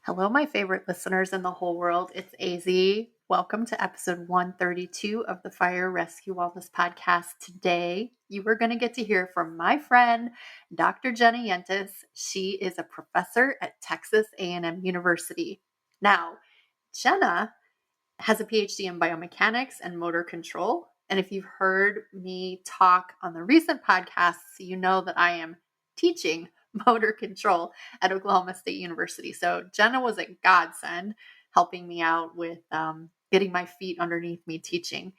Hello, my favorite listeners in the whole world. It's AZ. Welcome to episode 132 of the Fire Rescue Wellness Podcast. Today, you are going to get to hear from my friend, Dr. Jenna Yentes. She is a professor at Texas A&M University. Now, Jenna has a Ph.D. in biomechanics and motor control. And if you've heard me talk on the recent podcasts, you know that I am teaching motor control at Oklahoma State University. So Jenna was a godsend helping me out with getting my feet underneath me teaching.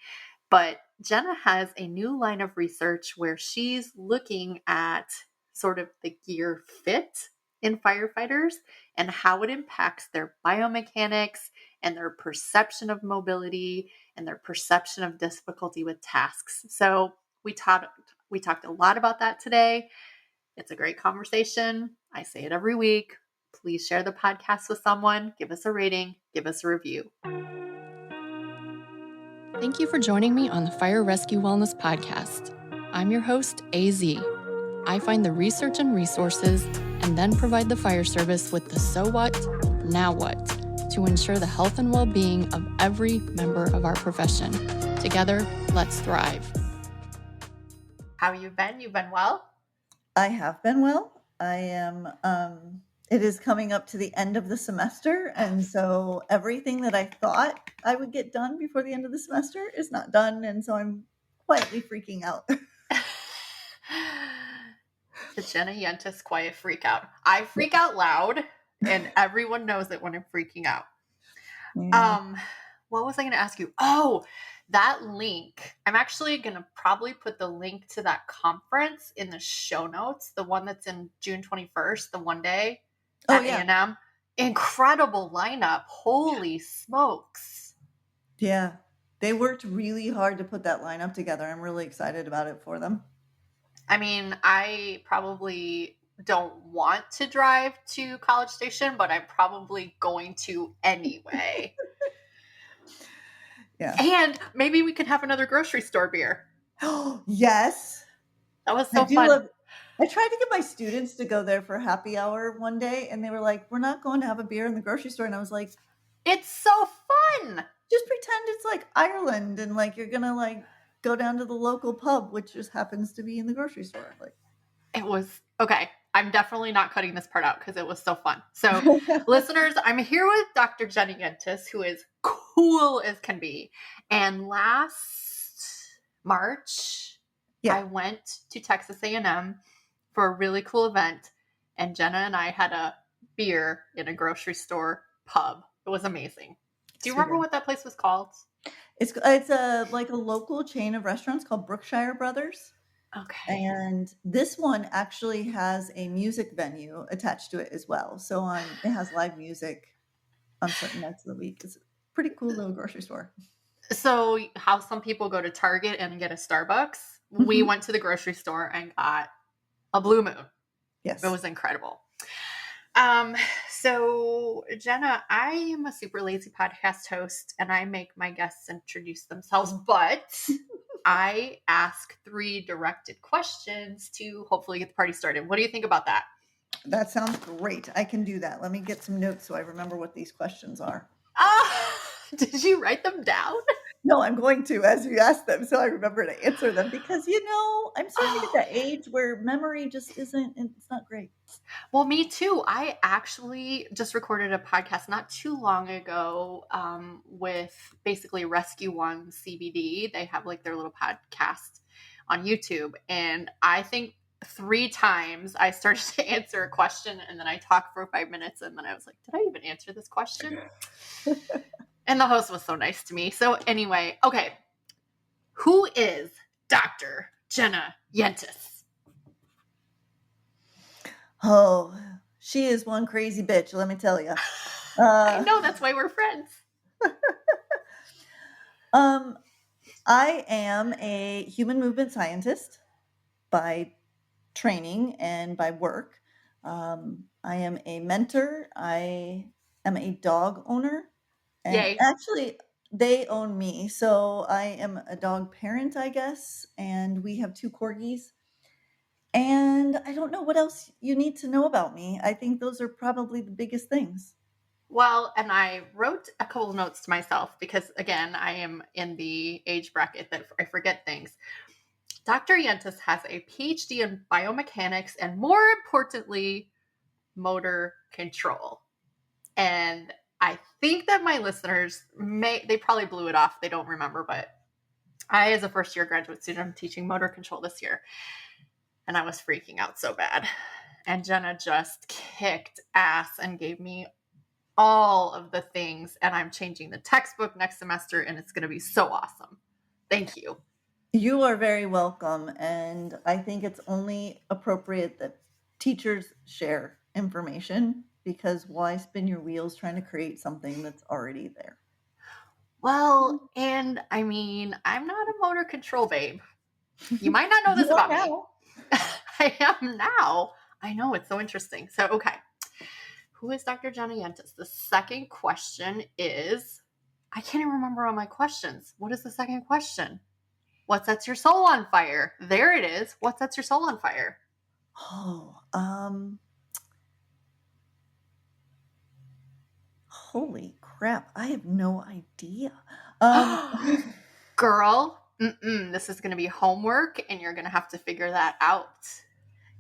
But Jenna has a new line of research where she's looking at sort of the gear fit in firefighters and how it impacts their biomechanics and their perception of mobility and their perception of difficulty with tasks. So we talked a lot about that today. It's a great conversation. I say it every week. Please share the podcast with someone, give us a rating, give us a review. Thank you for joining me on the Fire Rescue Wellness Podcast. I'm your host, AZ. I find the research and resources and then provide the fire service with the so what, now what, to ensure the health and well-being of every member of our profession. Together, let's thrive. How you been? You've been well? I have been well. I am, it is coming up to the end of the semester. And so everything that I thought I would get done before the end of the semester is not done. And so I'm quietly freaking out. The Jenna Yentes quiet freak out. I freak out loud and everyone knows it when I'm freaking out. Yeah. What was I going to ask you? Oh, that link. I'm actually going to probably put the link to that conference in the show notes, the one that's in June 21st, the one day at A&M. Incredible lineup. Holy smokes. Yeah. They worked really hard to put that lineup together. I'm really excited about it for them. I mean, I probably don't want to drive to College Station, but I'm probably going to anyway. Yeah. And maybe we can have another grocery store beer. Oh, yes. That was so fun. I tried to get my students to go there for happy hour one day, and they were like, we're not going to have a beer in the grocery store. And I was like, it's so fun. Just pretend it's like Ireland and like you're going to like go down to the local pub, which just happens to be in the grocery store. Like, it was okay. I'm definitely not cutting this part out because it was so fun. So listeners, I'm here with Dr. Jenna Yentes, who is cool as can be. And last March, I went to Texas A&M for a really cool event. And Jenna and I had a beer in a grocery store pub. It was amazing. Do you remember what that place was called? It's a like a local chain of restaurants called Brookshire Brothers. Okay. And this one actually has a music venue attached to it as well. So it has live music on certain nights of the week. It's a pretty cool little grocery store. So how some people go to Target and get a Starbucks, we went to the grocery store and got a Blue Moon. Yes. It was incredible. So Jenna, I am a super lazy podcast host and I make my guests introduce themselves, but I ask 3 directed questions to hopefully get the party started. What do you think about that? That sounds great. I can do that. Let me get some notes so I remember what these questions are. Did you write them down? No, I'm going to as you ask them so I remember to answer them because, I'm starting to get that age where memory just isn't, it's not great. Well, me too. I actually just recorded a podcast not too long ago with basically Rescue One CBD. They have like their little podcast on YouTube. And I think 3 times I started to answer a question and then I talked for 5 minutes and then I was like, did I even answer this question? And the host was so nice to me. So anyway, okay. Who is Dr. Jenna Yentes? Oh, she is one crazy bitch, let me tell you. I know, that's why we're friends. I am a human movement scientist by training and by work. I am a mentor. I am a dog owner. And Yay. Actually, they own me. So I am a dog parent, I guess. And we have 2 corgis. And I don't know what else you need to know about me. I think those are probably the biggest things. Well, and I wrote a couple of notes to myself because, again, I am in the age bracket that I forget things. Dr. Yentes has a PhD in biomechanics and, more importantly, motor control. And I think that my listeners they probably blew it off. They don't remember, but I, as a first year graduate student, I'm teaching motor control this year. And I was freaking out so bad. And Jenna just kicked ass and gave me all of the things. And I'm changing the textbook next semester, and it's going to be so awesome. Thank you. You are very welcome. And I think it's only appropriate that teachers share information, because why spin your wheels trying to create something that's already there? Well, and I mean, I'm not a motor control babe. You might not know this You are about me. now. I am now. I know, it's so interesting. So, okay. Who is Dr. Jenna Yentes? The second question is, I can't even remember all my questions. What is the second question? What sets your soul on fire? There it is. What sets your soul on fire? Oh, holy crap. I have no idea. Girl, this is going to be homework, and you're going to have to figure that out.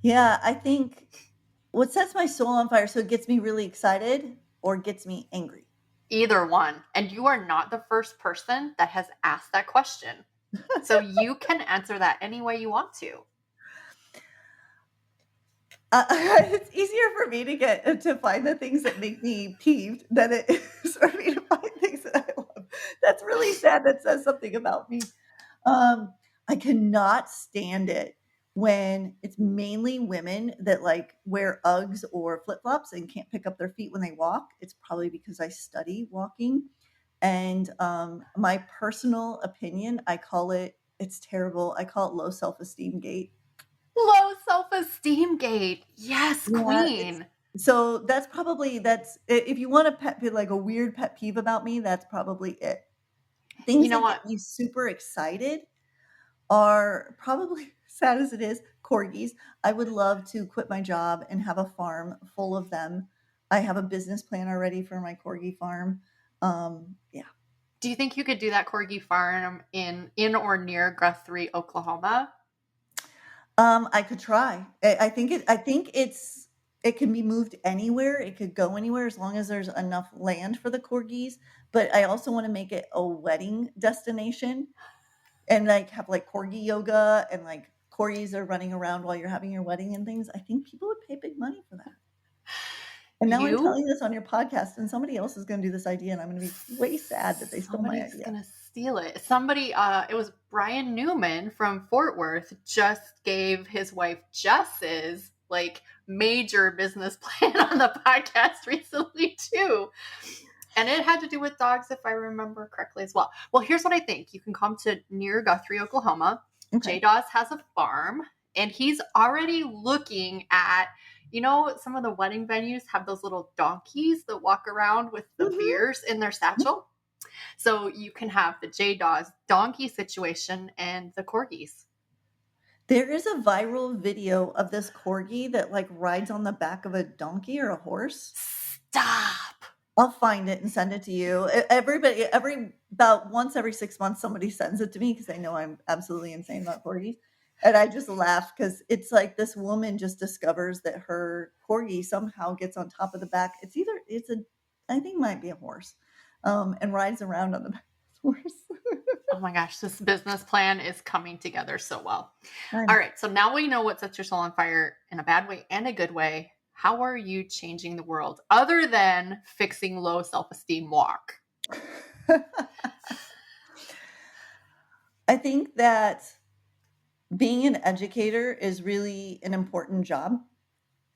Yeah, I think what sets my soul on fire, so it gets me really excited or gets me angry? Either one. And you are not the first person that has asked that question. So you can answer that any way you want to. It's easier for me to find the things that make me peeved than it is for me to find things that I love. That's really sad. That says something about me. I cannot stand it when it's mainly women that like wear Uggs or flip-flops and can't pick up their feet when they walk. It's probably because I study walking. And my personal opinion, it's terrible. I call it low self-esteem gait. Low self-esteem gate. Yes, Yeah, queen. so that's if you want a pet peeve, like a weird pet peeve about me, that's probably it. Things You know that what? get me super excited are probably, sad as it is, corgis. I would love to quit my job and have a farm full of them. I have a business plan already for my corgi farm. Yeah. Do you think you could do that corgi farm in or near Guthrie, Oklahoma? I could try. I think it can be moved anywhere. It could go anywhere as long as there's enough land for the corgis. But I also want to make it a wedding destination and like have like corgi yoga and like corgis are running around while you're having your wedding and things. I think people would pay big money for that. And now I'm telling this on your podcast, and somebody else is going to do this idea, and I'm going to be way sad that they stole my idea. Somebody's going to steal it. Somebody, it was Brian Newman from Fort Worth, just gave his wife Jess's like major business plan on the podcast recently too. And it had to do with dogs, if I remember correctly as well. Well, here's what I think. You can come to near Guthrie, Oklahoma. Okay. J-Dawes has a farm, and he's already looking at, some of the wedding venues have those little donkeys that walk around with the beers in their satchel. So you can have the J-Dawes donkey situation and the corgis. There is a viral video of this corgi that like rides on the back of a donkey or a horse. Stop. I'll find it and send it to you. About once every 6 months, somebody sends it to me because they know I'm absolutely insane about corgis. And I just laugh because it's like this woman just discovers that her corgi somehow gets on top of the back. I think it might be a horse, and rides around on the back of the horse. Oh my gosh, this business plan is coming together so well. All right, so now we know what sets your soul on fire in a bad way and a good way. How are you changing the world other than fixing low self-esteem walk? I think that being an educator is really an important job.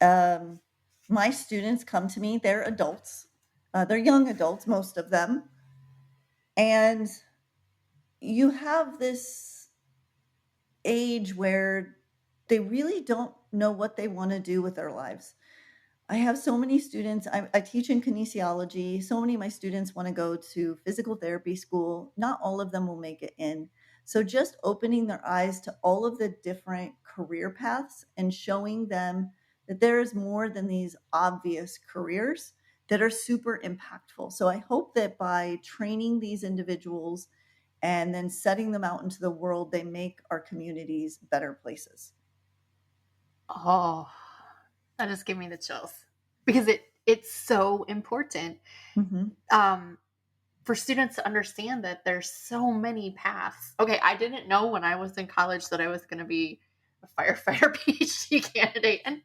My students come to me, they're adults. They're young adults, most of them. And you have this age where they really don't know what they want to do with their lives. I have so many students. I teach in kinesiology. So many of my students want to go to physical therapy school. Not all of them will make it in. So just opening their eyes to all of the different career paths and showing them that there is more than these obvious careers, that are super impactful. So I hope that by training these individuals and then setting them out into the world, they make our communities better places. Oh, that just gave me the chills because it's so important for students to understand that there's so many paths. Okay, I didn't know when I was in college that I was going to be a firefighter PhD candidate, and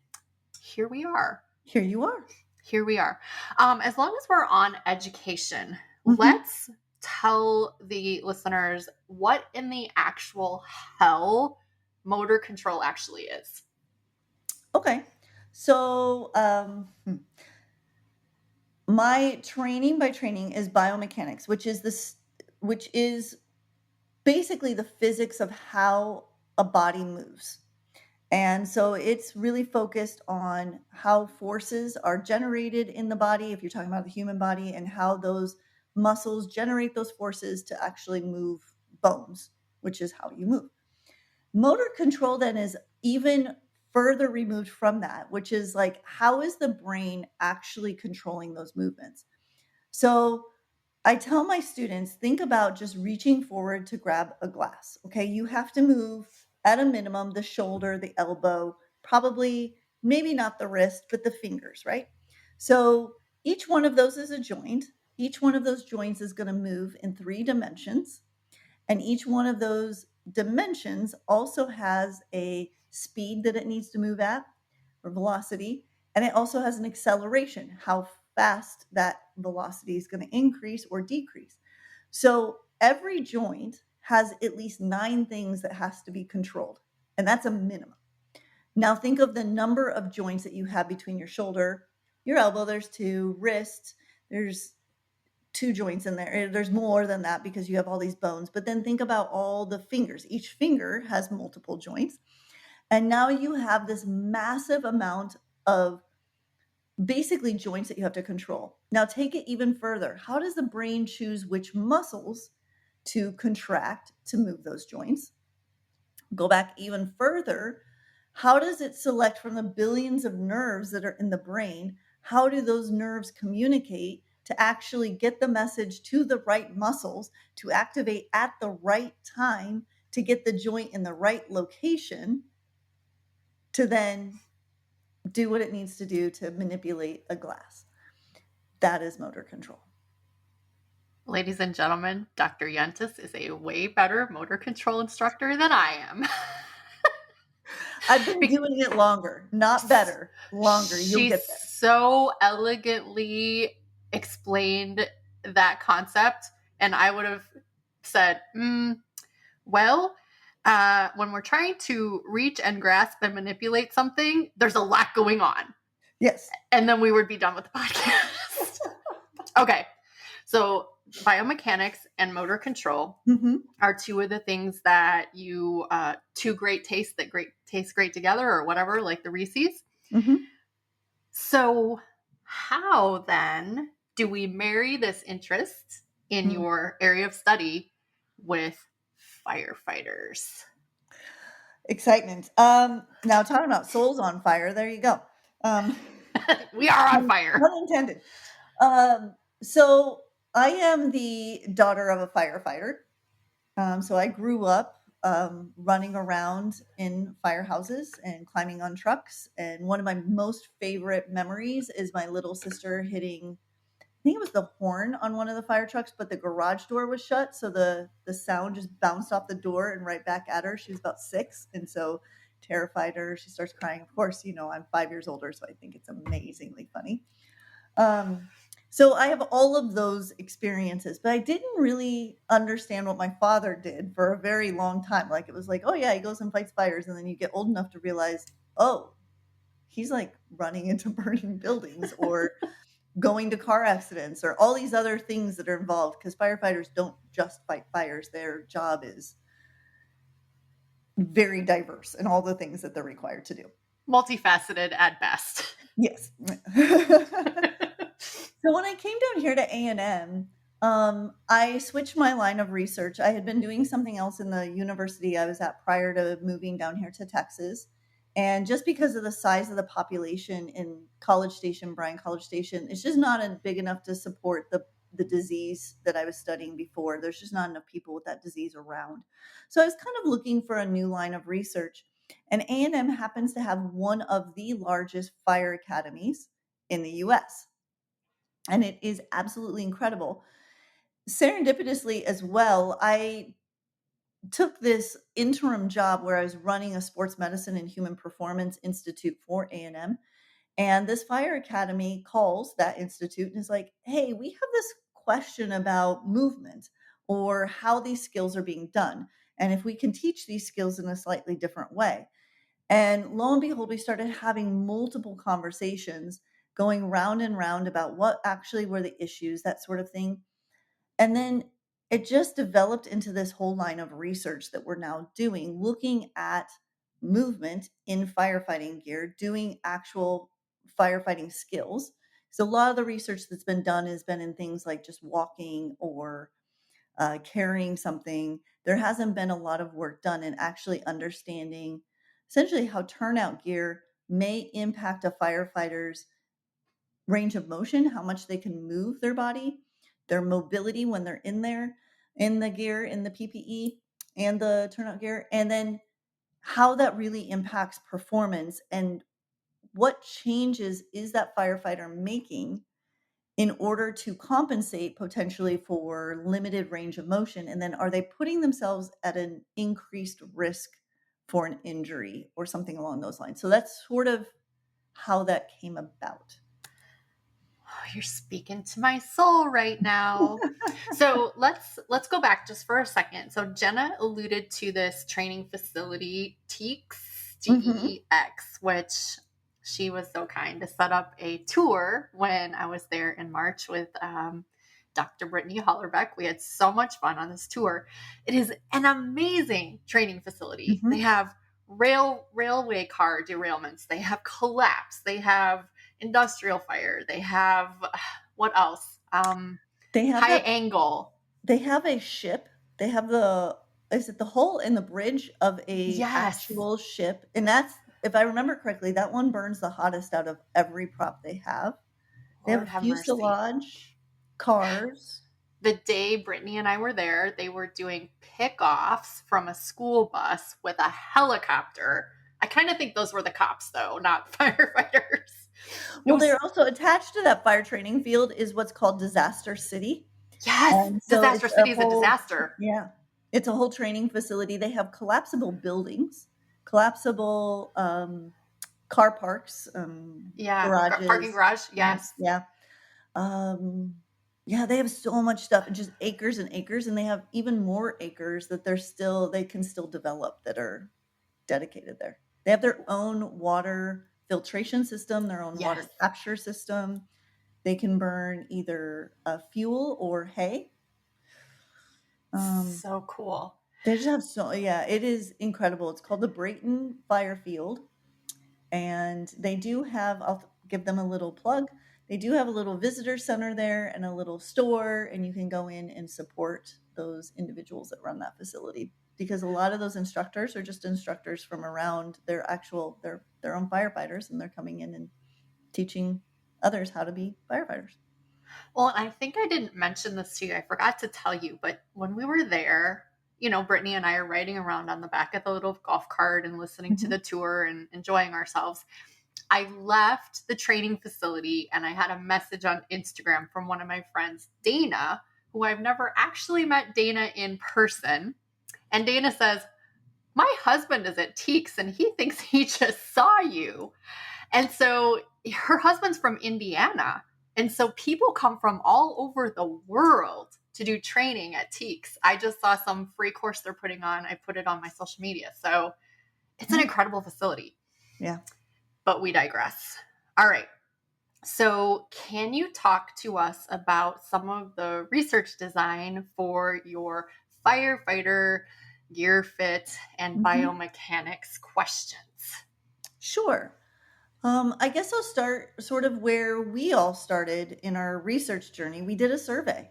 here we are. Here you are. Here we are. As long as we're on education, let's tell the listeners what in the actual hell motor control actually is. Okay. So my training by training is biomechanics, which is basically the physics of how a body moves. And so it's really focused on how forces are generated in the body, if you're talking about the human body, and how those muscles generate those forces to actually move bones, which is how you move. Motor control then is even further removed from that, which is like, how is the brain actually controlling those movements? So I tell my students, think about just reaching forward to grab a glass. Okay, you have to move at a minimum the shoulder, the elbow, probably maybe not the wrist, but the fingers, right? So each one of those is a joint. Each one of those joints is going to move in 3 dimensions. And each one of those dimensions also has a speed that it needs to move at, or velocity. And it also has an acceleration, how fast that velocity is going to increase or decrease. So every joint has at least 9 things that has to be controlled, and that's a minimum. Now think of the number of joints that you have between your shoulder, your elbow, there's 2, wrist, there's 2 joints in there. There's more than that because you have all these bones, but then think about all the fingers. Each finger has multiple joints. And now you have this massive amount of basically joints that you have to control. Now take it even further. How does the brain choose which muscles to contract to move those joints? Go back even further. How does it select from the billions of nerves that are in the brain? How do those nerves communicate to actually get the message to the right muscles to activate at the right time to get the joint in the right location to then do what it needs to do to manipulate a glass? That is motor control. Ladies and gentlemen, Dr. Yentes is a way better motor control instructor than I am. I've been doing it longer, not better, longer. You'll get there. So elegantly explained that concept, and I would have said, well, when we're trying to reach and grasp and manipulate something, there's a lot going on. Yes. And then we would be done with the podcast. Okay. So biomechanics and motor control are 2 of the things that you, 2 great tastes that taste great together, or whatever, like the Reese's. So how then do we marry this interest in your area of study with firefighters? Excitement. Now talking about souls on fire, there you go. We are on fire. Unintended. So I am the daughter of a firefighter. So I grew up running around in firehouses and climbing on trucks. And one of my most favorite memories is my little sister hitting, I think it was the horn on one of the fire trucks, but the garage door was shut. So the sound just bounced off the door and right back at her. She was about 6. And so terrified her. She starts crying. Of course, I'm 5 years older, so I think it's amazingly funny. So I have all of those experiences, but I didn't really understand what my father did for a very long time. Like, it was like, oh yeah, he goes and fights fires. And then you get old enough to realize, oh, he's like running into burning buildings or going to car accidents or all these other things that are involved, because firefighters don't just fight fires. Their job is very diverse in all the things that they're required to do. Multifaceted at best. Yes. So when I came down here to A&M, I switched my line of research. I had been doing something else in the university I was at prior to moving down here to Texas. And just because of the size of the population in College Station, Bryan College Station, it's just not big enough to support the disease that I was studying before. There's just not enough people with that disease around. So I was kind of looking for a new line of research. And A&M happens to have one of the largest fire academies in the US. And it is absolutely incredible. Serendipitously as well, I took this interim job where I was running a sports medicine and human performance institute for A&M. And this fire academy calls that institute and is like, hey, we have this question about movement or how these skills are being done. And if we can teach these skills in a slightly different way. And lo and behold, we started having multiple conversations going round and round about what actually were the issues, that sort of thing. And then it just developed into this whole line of research that we're now doing, looking at movement in firefighting gear, doing actual firefighting skills. So a lot of the research that's been done has been in things like just walking or carrying something. There hasn't been a lot of work done in actually understanding essentially how turnout gear may impact a firefighter's range of motion, how much they can move their body, their mobility when they're in there, in the gear, in the PPE and the turnout gear, and then how that really impacts performance and what changes is that firefighter making in order to compensate potentially for limited range of motion. And then are they putting themselves at an increased risk for an injury or something along those lines? So that's sort of how that came about. Oh, you're speaking to my soul right now. So let's go back just for a second. So Jenna alluded to this training facility, TEEX, TEEX, which she was so kind to set up a tour when I was there in March with Dr. Brittany Hollerbeck. We had so much fun on this tour. It is an amazing training facility. They have railway car derailments. They have collapse. They have industrial fire. They have what else? They have high angle. They have a ship. They have is it the hole in the bridge of a actual ship? And that's, if I remember correctly, that one burns the hottest out of every prop they have. They have fuselage, cars. The day Brittany and I were there, they were doing pickoffs from a school bus with a helicopter. I kind of think those were the cops, though, not firefighters. Well, they're also attached to that fire training field is what's called Disaster City. Yes, so Disaster City is a disaster. Yeah, it's a whole training facility. They have collapsible buildings, collapsible car parks, garages. Parking garage, yes. Yeah. Yeah, they have so much stuff and just acres and acres, and they have even more acres that they can still develop that are dedicated there. They have their own water filtration system, their own water capture system. They can burn either fuel or hay. So cool. They just have it is incredible. It's called the Brayton Fire Field. And they do have, I'll give them a little plug. They do have a little visitor center there and a little store, and you can go in and support those individuals that run that facility, because a lot of those instructors are just instructors from around their own firefighters, and they're coming in and teaching others how to be firefighters. Well, I think I didn't mention this to you. I forgot to tell you, but when we were there, Brittany and I are riding around on the back of the little golf cart and listening to the tour and enjoying ourselves. I left the training facility and I had a message on Instagram from one of my friends, Dana, who I've never actually met Dana in person. And Dana says, my husband is at TEEX and he thinks he just saw you. And so her husband's from Indiana. And so people come from all over the world to do training at TEEX. I just saw some free course they're putting on. I put it on my social media. So it's an incredible facility. Yeah. But we digress. All right. So can you talk to us about some of the research design for your firefighter gear fit and biomechanics questions? Sure. I guess I'll start sort of where we all started in our research journey. We did a survey.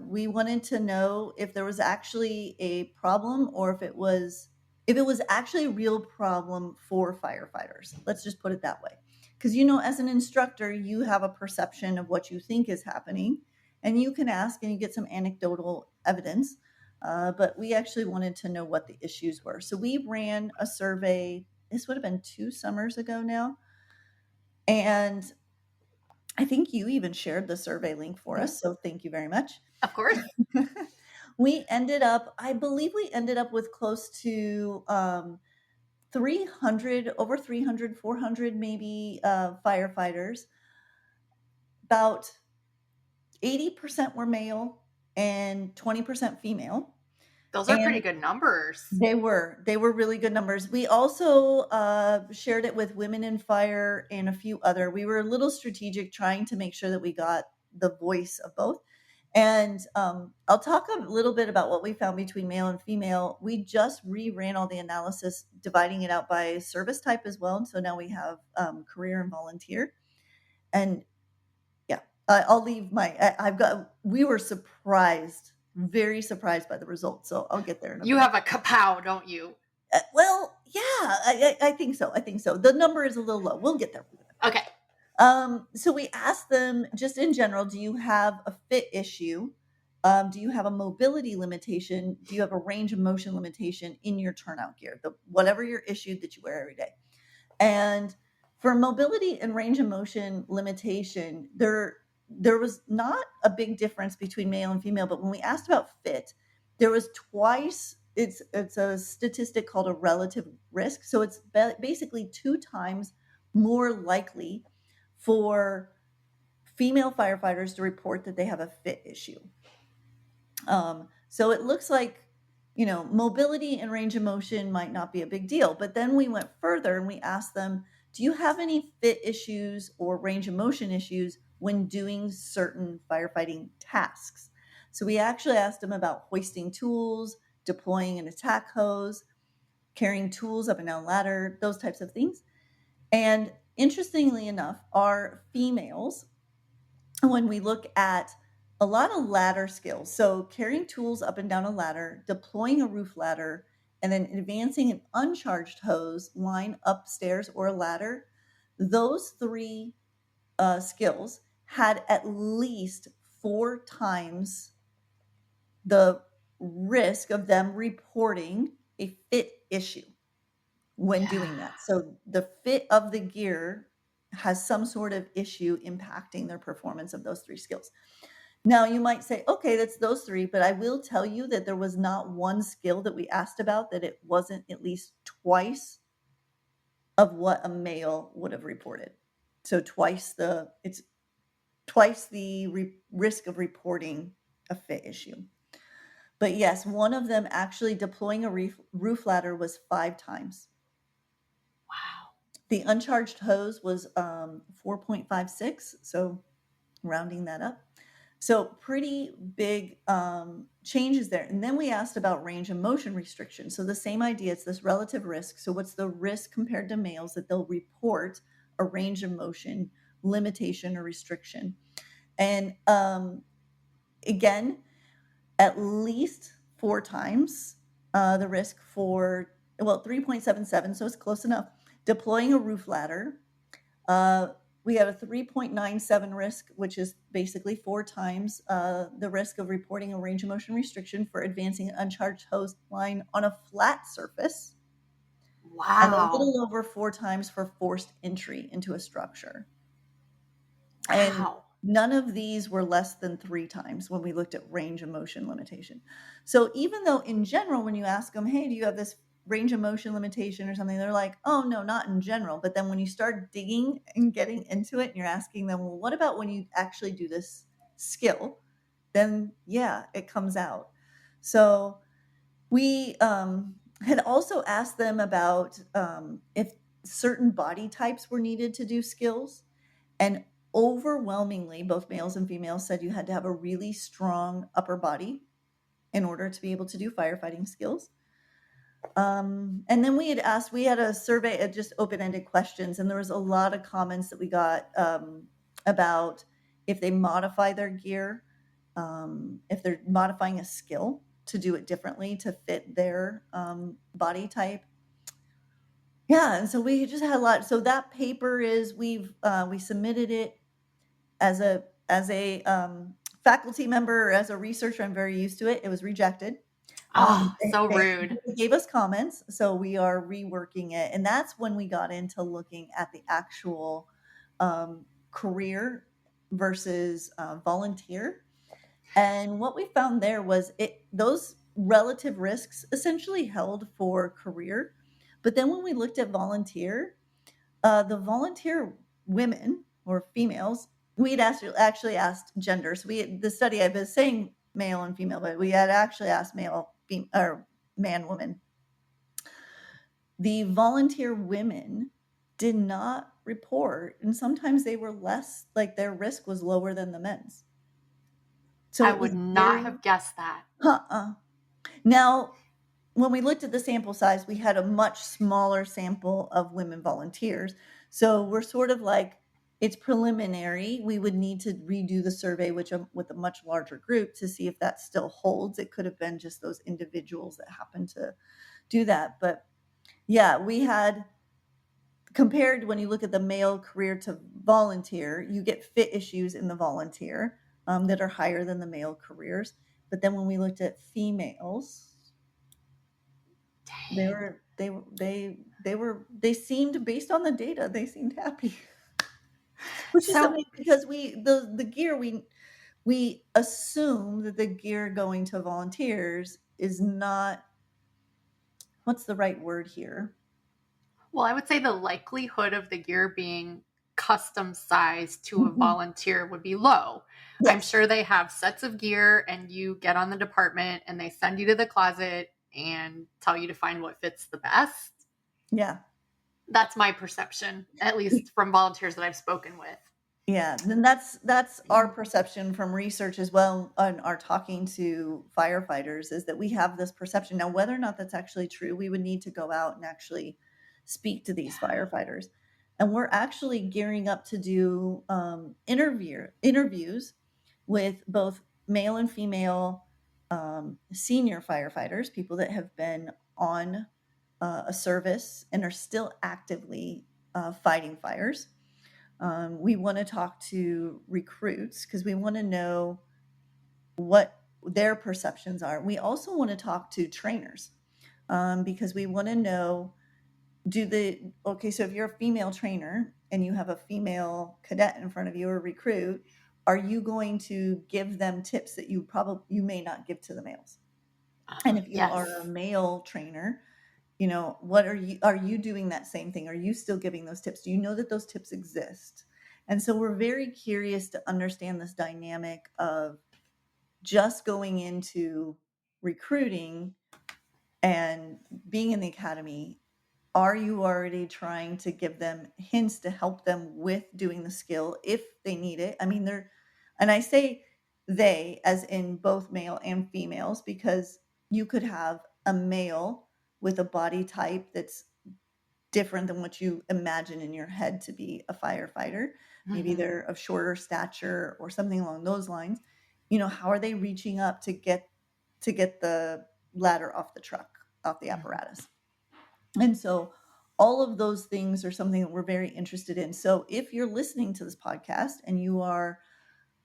We wanted to know if there was actually a problem or if it was if it was actually a real problem for firefighters. Let's just put it that way. Because, as an instructor, you have a perception of what you think is happening, and you can ask and you get some anecdotal evidence. But we actually wanted to know what the issues were. So we ran a survey. This would have been 2 summers ago now. And I think you even shared the survey link for us. So thank you very much. Of course. I believe we ended up with close to 300, over 300, 400 maybe firefighters. About 80% were male and 20% female. Those are pretty good numbers. They were really good numbers. We also shared it with Women in Fire and a few other. We were a little strategic trying to make sure that we got the voice of both. And I'll talk a little bit about what we found between male and female. We just reran all the analysis, dividing it out by service type as well. And so now we have career and volunteer. And yeah, I'll leave we were surprised, very surprised by the results. So I'll get there in a You minute. have a kapow, don't you? Well, yeah, I think so. The number is a little low. We'll get there. Okay. So we asked them, just in general, do you have a fit issue? Do you have a mobility limitation? Do you have a range of motion limitation in your turnout gear? Whatever you're issued that you wear every day. And for mobility and range of motion limitation, there was not a big difference between male and female, but when we asked about fit, there was twice, it's a statistic called a relative risk. So it's basically 2 times more likely for female firefighters to report that they have a fit issue. So it looks like, mobility and range of motion might not be a big deal. But then we went further and we asked them, do you have any fit issues or range of motion issues when doing certain firefighting tasks? So we actually asked them about hoisting tools, deploying an attack hose, carrying tools up and down ladder, those types of things. And interestingly enough, our females, when we look at a lot of ladder skills, so carrying tools up and down a ladder, deploying a roof ladder, and then advancing an uncharged hose line upstairs or a ladder, those 3 skills had at least 4 times the risk of them reporting a fit issue when doing that. So the fit of the gear has some sort of issue impacting their performance of those 3 skills. Now you might say, okay, that's those 3, but I will tell you that there was not one skill that we asked about that it wasn't at least twice of what a male would have reported. So twice the risk of reporting a fit issue. But yes, one of them actually deploying a roof ladder was 5 times. Wow. The uncharged hose was 4.56, so rounding that up. So pretty big changes there. And then we asked about range of motion restriction. So the same idea, it's this relative risk. So what's the risk compared to males that they'll report a range of motion limitation or restriction? And again, at least 4 times the risk for, 3.77, so it's close enough. Deploying a roof ladder, we had a 3.97 risk, which is basically 4 times the risk of reporting a range of motion restriction for advancing an uncharged hose line on a flat surface. Wow. And a little over 4 times for forced entry into a structure. Wow. And none of these were less than 3 times when we looked at range of motion limitation. So even though in general, when you ask them, hey, do you have this range of motion limitation or something, they're like, oh no, not in general. But then when you start digging and getting into it and you're asking them, well, what about when you actually do this skill? Then yeah, it comes out. So we had also asked them about if certain body types were needed to do skills, and overwhelmingly both males and females said you had to have a really strong upper body in order to be able to do firefighting skills. And then we had a survey of just open-ended questions, and there was a lot of comments that we got about if they modify their gear, if they're modifying a skill to do it differently to fit their body type. Yeah, and so we just had a lot. So that paper is we submitted it as a faculty member or as a researcher. I'm very used to it. It was rejected. Oh, so They rude. gave us comments, so we are reworking it, and that's when we got into looking at the actual career versus volunteer. And what we found there was those relative risks essentially held for career, but then when we looked at volunteer, the volunteer women or females, we'd actually asked gender. So the study, I've been saying male and female, but we had actually asked male, or man, woman. The volunteer women did not report, and sometimes they were less, like their risk was lower than the men's. So I it was would not very, have guessed that. Now, when we looked at the sample size, we had a much smaller sample of women volunteers. So we're sort of like, it's preliminary. We would need to redo the survey, with a much larger group, to see if that still holds. It could have been just those individuals that happened to do that. But yeah, we had compared, when you look at the male career to volunteer, you get fit issues in the volunteer that are higher than the male careers. But then when we looked at females, they seemed, based on the data, they seemed happy. Which is So something, because the gear, we assume that the gear going to volunteers is not, what's the right word here? well, I would say the likelihood of the gear being custom sized to a volunteer would be low. I'm Yes. sure they have sets of gear and you get on the department and they send you to the closet and tell you to find what fits the best. Yeah. That's my perception, at least from volunteers that I've spoken with. Yeah, then that's our perception from research as well, and our talking to firefighters, is that we have this perception. Now, whether or not that's actually true, we would need to go out and actually speak to these firefighters. And we're actually gearing up to do interviews with both male and female senior firefighters, people that have been on a service and are still actively fighting fires. We want to talk to recruits because we want to know what their perceptions are. We also want to talk to trainers because we want to know, so if you're a female trainer and you have a female cadet in front of you, or recruit, are you going to give them tips that you may not give to the males? And if you are a male trainer, what are you doing that same thing? Are you still giving those tips? Do you know that those tips exist? And so we're very curious to understand this dynamic of just going into recruiting and being in the academy. Are you already trying to give them hints to help them with doing the skill if they need it? I mean, and I say they as in both male and females, because you could have a male with a body type that's different than what you imagine in your head to be a firefighter. Maybe they're of shorter stature or something along those lines. How are they reaching up to get the ladder off the truck, off the apparatus? And so all of those things are something that we're very interested in. So if you're listening to this podcast and you are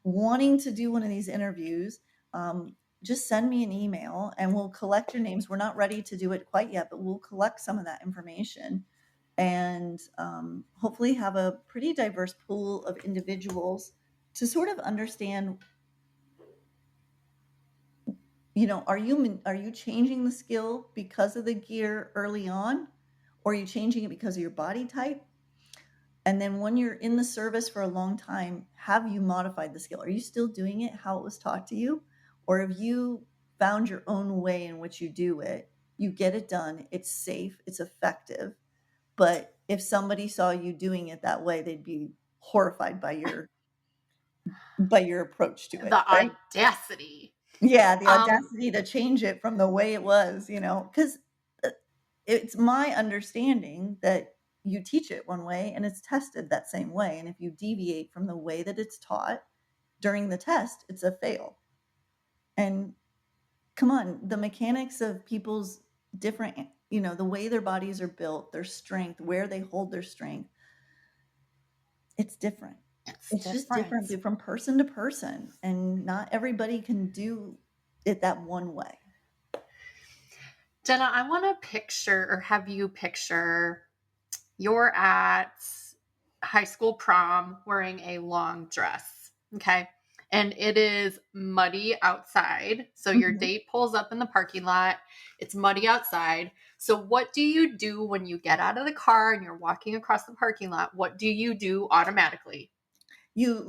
wanting to do one of these interviews, just send me an email and we'll collect your names. We're not ready to do it quite yet, but we'll collect some of that information and hopefully have a pretty diverse pool of individuals to sort of understand, are you changing the skill because of the gear early on, or are you changing it because of your body type? And then when you're in the service for a long time, have you modified the skill? Are you still doing it how it was taught to you? Or have you found your own way in which you do it? You get it done, it's safe, it's effective. But if somebody saw you doing it that way, they'd be horrified by your approach to it. The Right? audacity. Yeah, the audacity to change it from the way it was, because it's my understanding that you teach it one way and it's tested that same way. And if you deviate from the way that it's taught during the test, it's a fail. And come on, the mechanics of people's different, the way their bodies are built, their strength, where they hold their strength, it's different. It's It's just different different. from person to person, and not everybody can do it that one way. Jenna, I want to picture or have you picture you're at high school prom wearing a long dress. Okay. And it is muddy outside. So your Mhm. date pulls up in the parking lot. It's muddy outside. So what do you do when you get out of the car and you're walking across the parking lot? What do you do automatically? You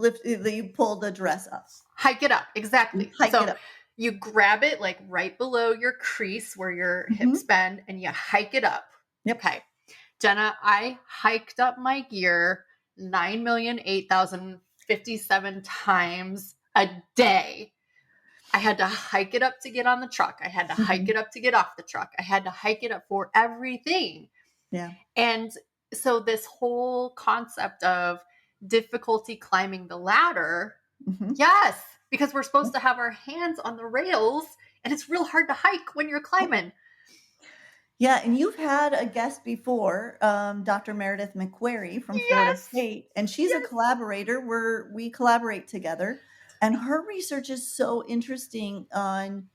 pull the dress up. Hike it up. You Exactly. hike it So up. you grab it like right below your crease where your hips Mhm. bend and you hike it up. Yep. Okay. Jenna, I hiked up my gear 9,008,057 times a day. I had to hike it up to get on the truck. I had to hike Mhm. it up to get off the truck. I had to hike it up for everything. Yeah. And so this whole concept of difficulty climbing the ladder, Mhm. yes, because we're supposed Yep. to have our hands on the rails and it's real hard to hike when you're climbing. Yeah, and you've had a guest before, Dr. Meredith McQuarrie from Florida Yes. State, and she's a Yes. collaborator where we collaborate together. And her research is so interesting on,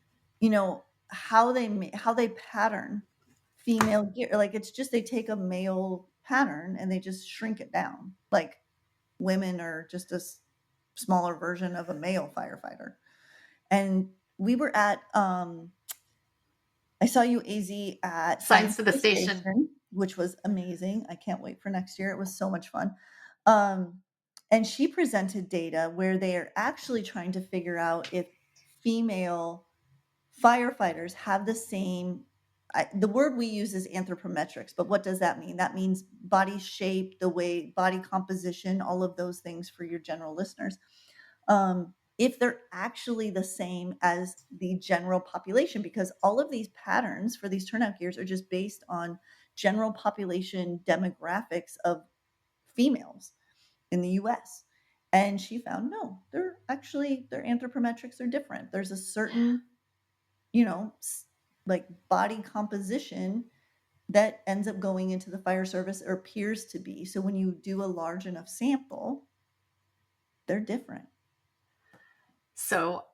how they pattern female gear. Like it's just they take a male pattern and they just shrink it down. Like women are just a smaller version of a male firefighter. And we were at I saw you, AZ, at Signs Science to to the the station. Station, which was amazing. I can't wait for next year. It was so much fun. And she presented data where they are actually trying to figure out if female firefighters have the same. The word we use is anthropometrics, but what does that mean? That means body shape, the way body composition, all of those things for your general listeners. If they're actually the same as the general population, because all of these patterns for these turnout gears are just based on general population demographics of females in the US. And she found no, their anthropometrics are different. There's a certain, like body composition that ends up going into the fire service or appears to be. So when you do a large enough sample, they're different. So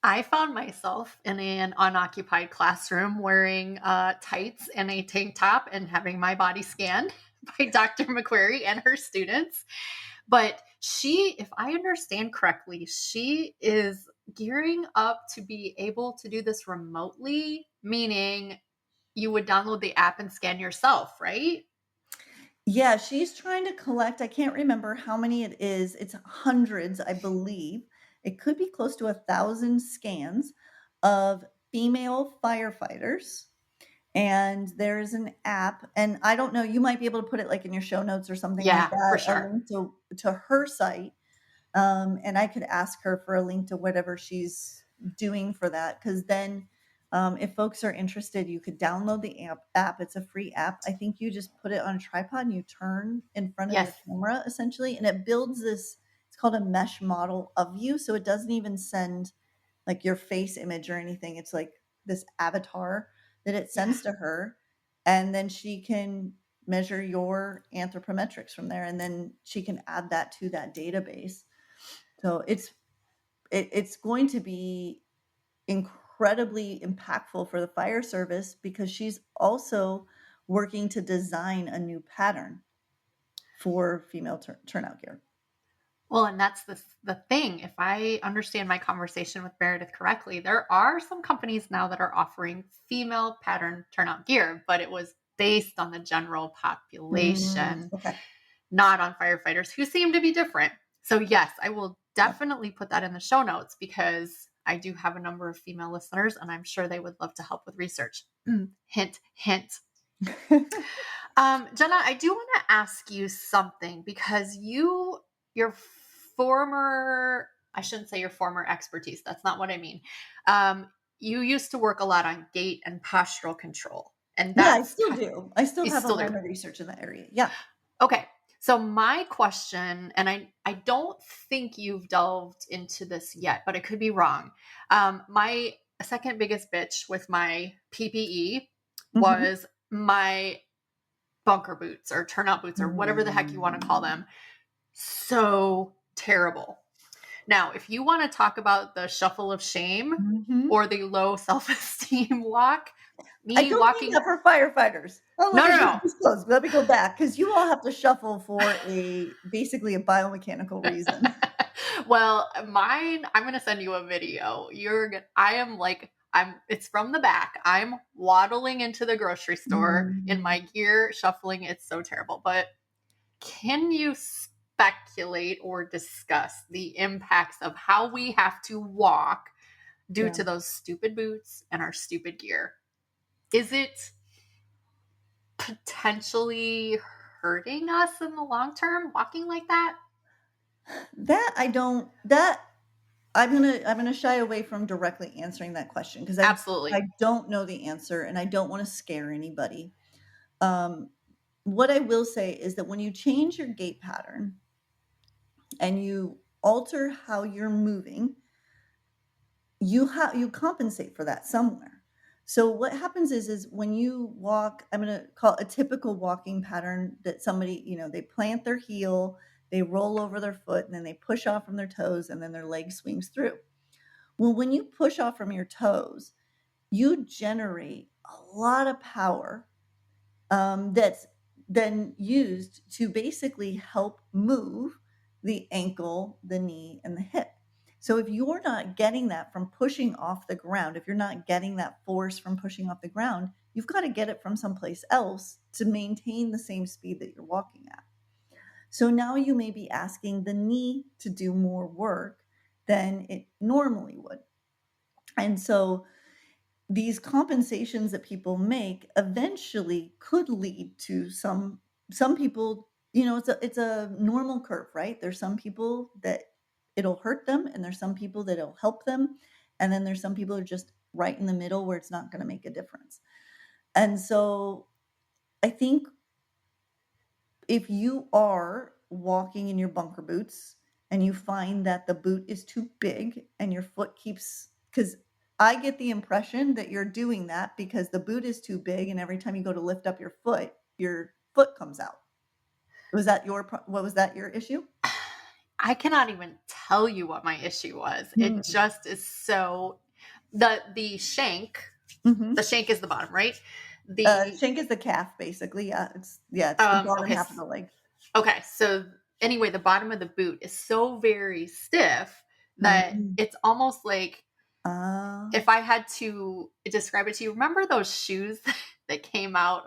I found myself in an unoccupied classroom wearing tights and a tank top and having my body scanned by Dr. McQuarrie and her students. But she, if I understand correctly, she is gearing up to be able to do this remotely, meaning you would download the app and scan yourself, right? Yeah, she's trying to collect, I can't remember how many it is. It's hundreds, I believe. It could be close to 1,000 scans of female firefighters. And there's an app, and I don't know, you might be able to put it like in your show notes or something like Yeah, for that, a sure. link to her site. And I could ask her for a link to whatever she's doing for that. Because then, if folks are interested, you could download the app. It's a free app. I think you just put it on a tripod and you turn in front of your Yes. camera essentially, and it builds this. It's called a mesh model of you, so it doesn't even send like your face image or anything. It's like this avatar that it sends to her, and then she can measure your anthropometrics from there, and then she can add that to that database. So it's going to be incredibly impactful for the fire service because she's also working to design a new pattern for female turnout gear. Well, and that's the thing. If I understand my conversation with Meredith correctly, there are some companies now that are offering female pattern turnout gear, but it was based on the general population, Okay. not on firefighters who seem to be different. So yes, I will definitely put that in the show notes because I do have a number of female listeners and I'm sure they would love to help with research. Hint, hint. Jenna, I do want to ask you something because your former, I shouldn't say your former expertise. That's not what I mean. You used to work a lot on gait and postural control. And Yeah, I that's, still do. I still you have a still lot do. of research in that area. Yeah. Okay. So my question, and I don't think you've delved into this yet, but I could be wrong. My a second biggest bitch with my PPE Mhm. was my bunker boots or turnout boots or whatever the heck you want to call them. So terrible. Now, if you want to talk about the shuffle of shame Mhm. or the low self-esteem walk, I me don't mean walking. that for firefighters. Oh, No, let no, me no. just disclose. Let me go back because you all have to shuffle for basically a biomechanical reason. Well, mine, I'm going to send you a video. It's from the back. I'm waddling into the grocery store in my gear, shuffling. It's so terrible. But can you speculate or discuss the impacts of how we have to walk due Yeah. to those stupid boots and our stupid gear? Is it potentially hurting us in the long term walking like that? I'm gonna shy away from directly answering that question because Absolutely. I don't know the answer and I don't want to scare anybody. What I will say is that when you change your gait pattern and you alter how you're moving, you compensate for that somewhere. So what happens is when you walk, I'm going to call a typical walking pattern that somebody, they plant their heel, they roll over their foot, and then they push off from their toes, and then their leg swings through. Well, when you push off from your toes, you generate a lot of power that's then used to basically help move the ankle, the knee, and the hip. So if you're not getting that from pushing off the ground, if you're not getting that force from pushing off the ground, you've got to get it from someplace else to maintain the same speed that you're walking at. So now you may be asking the knee to do more work than it normally would. And so these compensations that people make eventually could lead to some people, it's a normal curve, right? There's some people that it'll hurt them and there's some people that it'll help them. And then there's some people who are just right in the middle where it's not going to make a difference. And so I think if you are walking in your bunker boots and you find that the boot is too big and your foot keeps, because I get the impression that you're doing that because the boot is too big and every time you go to lift up your foot comes out. What was that your issue? I cannot even tell you what my issue was. It just is so the shank. Mm-hmm. The shank is the bottom, right? The shank is the calf, basically. It's the bottom okay. half of the leg. Okay, so anyway, the bottom of the boot is so very stiff that it's almost like if I had to describe it to you, remember those shoes that came out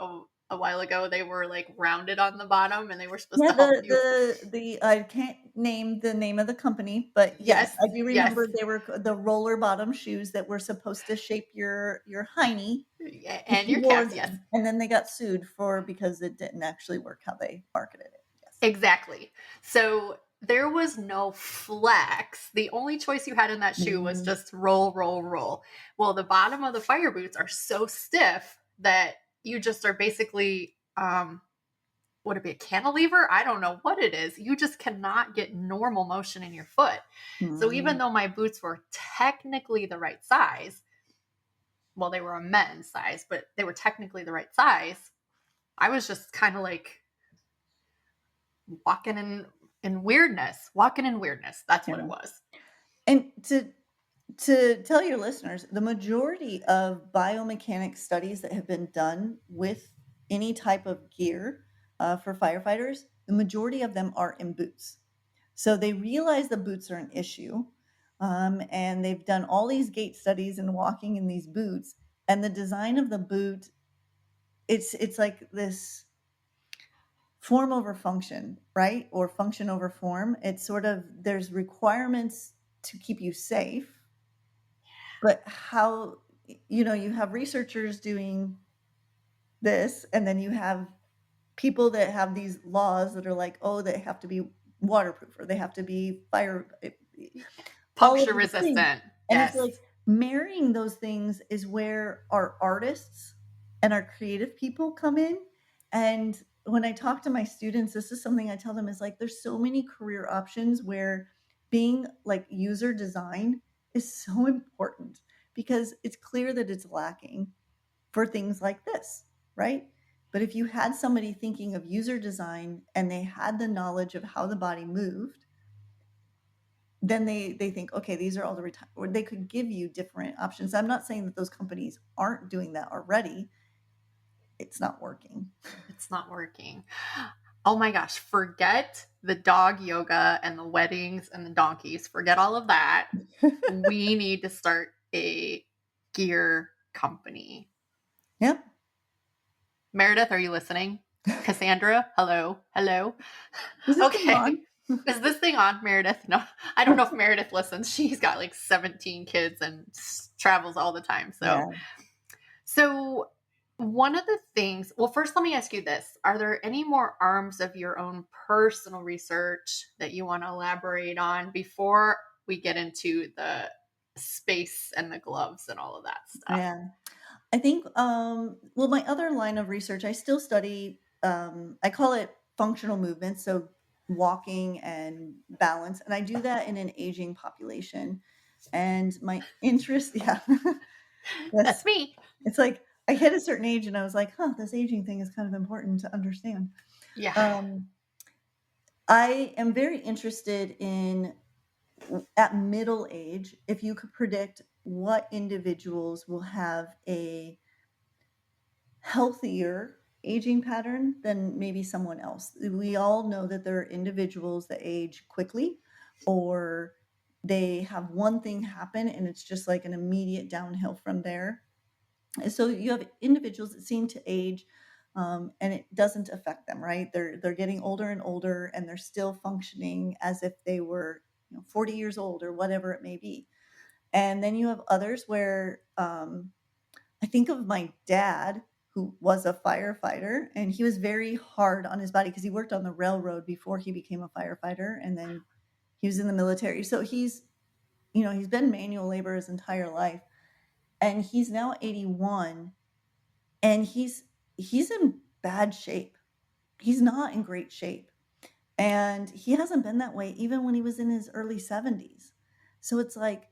a while ago? They were like rounded on the bottom and they were supposed to help you. The I can't name the name of the company, but yes, I do remember they were the roller bottom shoes that were supposed to shape your hiney and your calves, yes. And then they got sued because it didn't actually work how they marketed it. Yes. Exactly. So there was no flex. The only choice you had in that shoe was just roll, roll, roll. Well, the bottom of the fire boots are so stiff that you just are basically, would it be a cantilever? I don't know what it is. You just cannot get normal motion in your foot. So even though my boots were technically the right size, well, they were a men's size, but they were technically the right size, I was just kind of like walking in weirdness. That's what it was. And to tell your listeners, the majority of biomechanics studies that have been done with any type of gear for firefighters, the majority of them are in boots. So they realize the boots are an issue, and they've done all these gait studies and walking in these boots. And the design of the boot, it's like this form over function, right? Or function over form. It's sort of, there's requirements to keep you safe, but how, you have researchers doing this, and then you have people that have these laws that are like, oh, they have to be waterproof or they have to be fire puncture resistant. And it's like marrying those things is where our artists and our creative people come in. And when I talk to my students, this is something I tell them is like, there's so many career options where being like user design is so important because it's clear that it's lacking for things like this, right? But if you had somebody thinking of user design and they had the knowledge of how the body moved, then they think, okay, these are all the or they could give you different options. I'm not saying that those companies aren't doing that already. It's not working. It's not working. Oh my gosh, forget the dog yoga and the weddings and the donkeys. Forget all of that. We need to start a gear company. Yep. Meredith, are you listening? Cassandra, hello. Is this thing on? Is this thing on, Meredith? No, I don't know if Meredith listens. She's got like 17 kids and travels all the time. So one of the things, well, first let me ask you this. Are there any more arms of your own personal research that you want to elaborate on before we get into the space and the gloves and all of that stuff? Yeah. I think, well, my other line of research, I still study, I call it functional movement. So walking and balance. And I do that in an aging population. And my interest, yeah. That's me. It's like I hit a certain age and I was like, this aging thing is kind of important to understand. Yeah. I am very interested in, at middle age, if you could predict what individuals will have a healthier aging pattern than maybe someone else. We all know that there are individuals that age quickly, or they have one thing happen and it's just like an immediate downhill from there. And so you have individuals that seem to age, and it doesn't affect them, right? They're getting older and older, and they're still functioning as if they were 40 years old or whatever it may be. And then you have others where I think of my dad, who was a firefighter, and he was very hard on his body because he worked on the railroad before he became a firefighter, and then he was in the military. So he's been manual labor his entire life, and he's now 81, and he's in bad shape. He's not in great shape, and he hasn't been that way even when he was in his early 70s. So it's like,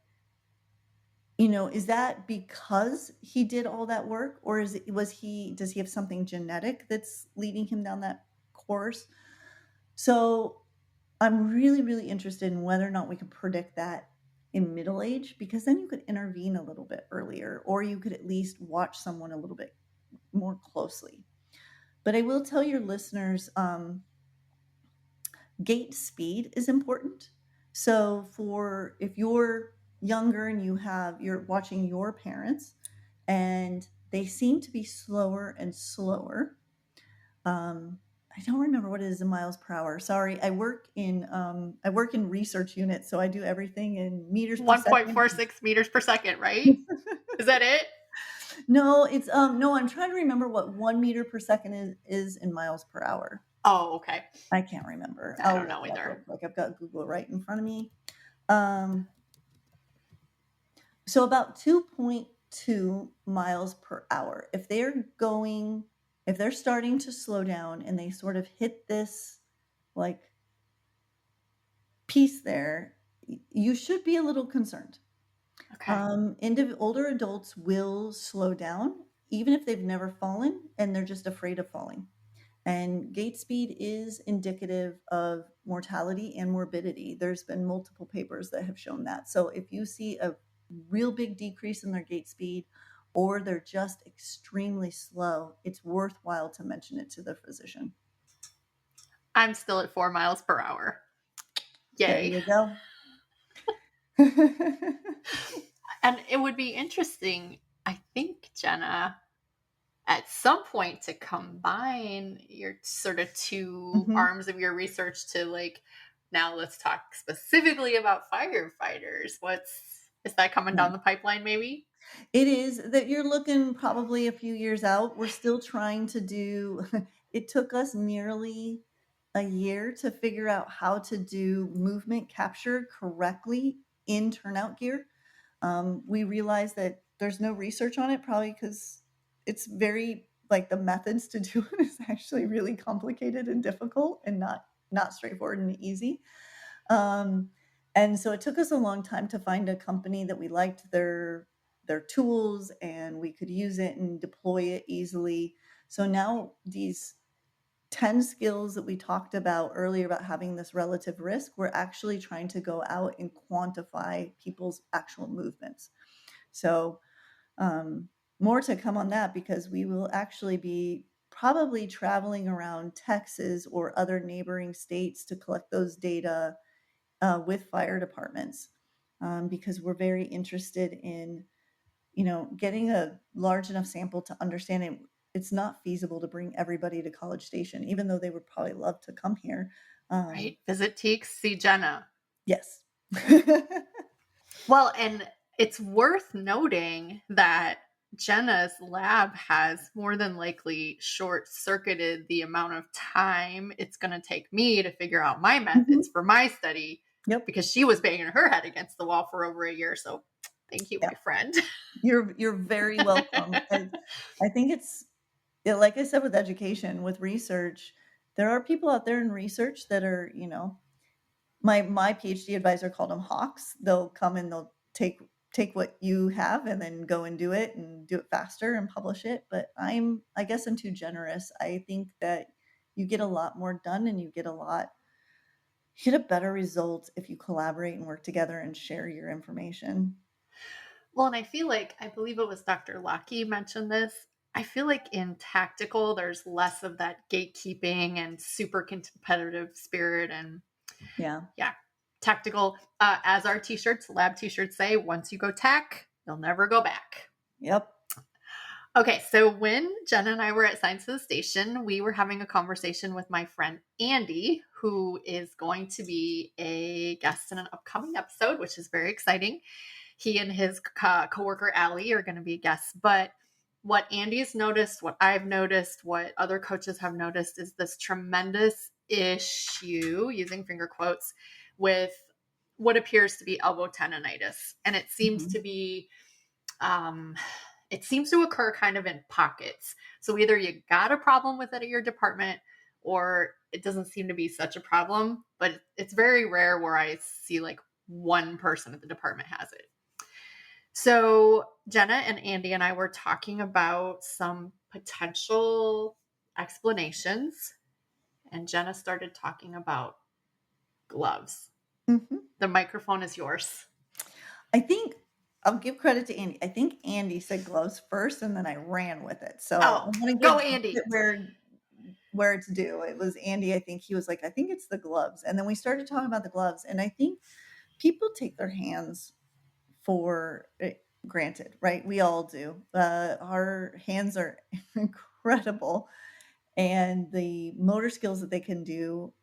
is that because he did all that work, or does he have something genetic that's leading him down that course? So I'm really, really interested in whether or not we can predict that in middle age, because then you could intervene a little bit earlier, or you could at least watch someone a little bit more closely. But I will tell your listeners, gait speed is important. So if you're younger and you're watching your parents and they seem to be slower and slower. I don't remember what it is in miles per hour. Sorry. I work in research units. So I do everything in meters per second. 1.46 meters per second, right? Is that it? No, it's, no, I'm trying to remember what 1 meter per second is in miles per hour. Oh, okay. I can't remember. I don't know either. Like I've got Google right in front of me. So about 2.2 miles per hour. If they're starting to slow down and they sort of hit this like piece there, you should be a little concerned. Okay. Older adults will slow down even if they've never fallen and they're just afraid of falling. And gait speed is indicative of mortality and morbidity. There's been multiple papers that have shown that. So if you see a real big decrease in their gait speed, or they're just extremely slow, it's worthwhile to mention it to the physician. I'm still at 4 miles per hour. Yay. There you go. And it would be interesting, I think, Jenna, at some point to combine your sort of two arms of your research to like, now let's talk specifically about firefighters. Is that coming down the pipeline maybe? It is. That you're looking probably a few years out. We're still trying to do, it took us nearly a year to figure out how to do movement capture correctly in turnout gear. We realized that there's no research on it, probably because it's very, like, the methods to do it is actually really complicated and difficult and not straightforward and easy. And so it took us a long time to find a company that we liked their their tools, and we could use it and deploy it easily. So now these 10 skills that we talked about earlier about having this relative risk, we're actually trying to go out and quantify people's actual movements. So more to come on that, because we will actually be probably traveling around Texas or other neighboring states to collect those data with fire departments, because we're very interested in, getting a large enough sample to understand it. It's not feasible to bring everybody to College Station, even though they would probably love to come here. Right. Visit Teeks, see Jenna. Yes. Well, and it's worth noting that Jenna's lab has more than likely short-circuited the amount of time it's going to take me to figure out my methods for my study. Yep. Because she was banging her head against the wall for over a year. So thank you, my friend. You're very welcome. And I think it's, like I said, with education, with research, there are people out there in research that are, my PhD advisor called them hawks. They'll come and they'll take what you have and then go and do it faster and publish it. But I guess I'm too generous. I think that you get a lot more done, and you get a better result if you collaborate and work together and share your information. Well, and I believe it was Dr. Lockey mentioned this. I feel like in tactical, there's less of that gatekeeping and super competitive spirit. And Yeah. Tactical, as our lab t-shirts say, once you go tech, you'll never go back. Yep. Okay, so when Jenna and I were at Science of the Station, we were having a conversation with my friend Andy, who is going to be a guest in an upcoming episode, which is very exciting. He and his coworker Allie are going to be guests. But what Andy's noticed, what I've noticed, what other coaches have noticed is this tremendous issue, using finger quotes, with what appears to be elbow tendonitis. And it seems to be, it seems to occur kind of in pockets. So either you got a problem with it at your department, or it doesn't seem to be such a problem, but it's very rare where I see like one person at the department has it. So Jenna and Andy and I were talking about some potential explanations, and Jenna started talking about gloves. Mm-hmm. The microphone is yours. I think I'll give credit to Andy. I think Andy said gloves first, and then I ran with it. So I'm going to go, Andy. Where it's due. It was Andy. I think he was like, I think it's the gloves. And then we started talking about the gloves. And I think people take their hands for granted, right? We all do. Our hands are incredible. And the motor skills that they can do.